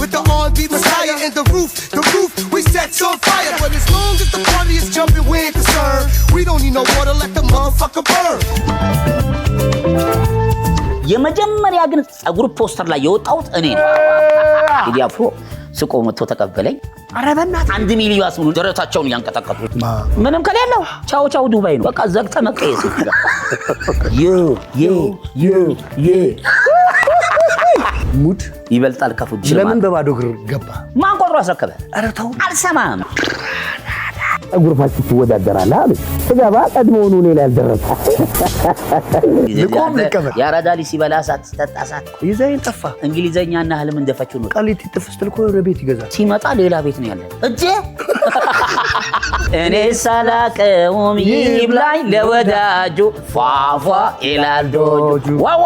with the R&B Messiah and the roof we set on fire. But as long as the party is jumping, we ain't concerned. We don't need no water, let the motherfucker burn. የመጀመሪያ ግን ጸጉር ፖስተር ላይ የወጣሁት እኔ ነኝ። ቴዲ አፍሮ ስቆ መጥቶ ተቀበለኝ። ኧረ በእናትህ 1 ሚሊዮን ያስሙሉ ደረታቸውን ያንቀጠቀጡ ምንም ከሌለው ቻው ቻው ዱባይ ነው በቃ ዘግተ መቀየስ ሙድ ይበልጣል ከፉጅ ለምን በባዶ እግር ገባ ማን ቆጥሮ አስረከበ ኧረ ተው አልሰማም ጸጉር ፋሲል ትወዳደራለህ አለ ተጋባ ቀድሞውኑ እኔ ላይ አልደረሰ ልቆም ልቀበል ያራዳሊ ሲበላ ሳት ተጣሳት ይዘይን ጠፋ እንግሊዘኛና ህልም እንደፈችው ነው ቃሊቲ ጥፍስትል ኮ ለቤት ይገዛል ሲመጣ ሌላ ቤት ነው ያለ እጄ እኔ ሳላቀውም ይብላኝ ለወዳጁ ፏፏ ኢላልዶጁ ዋው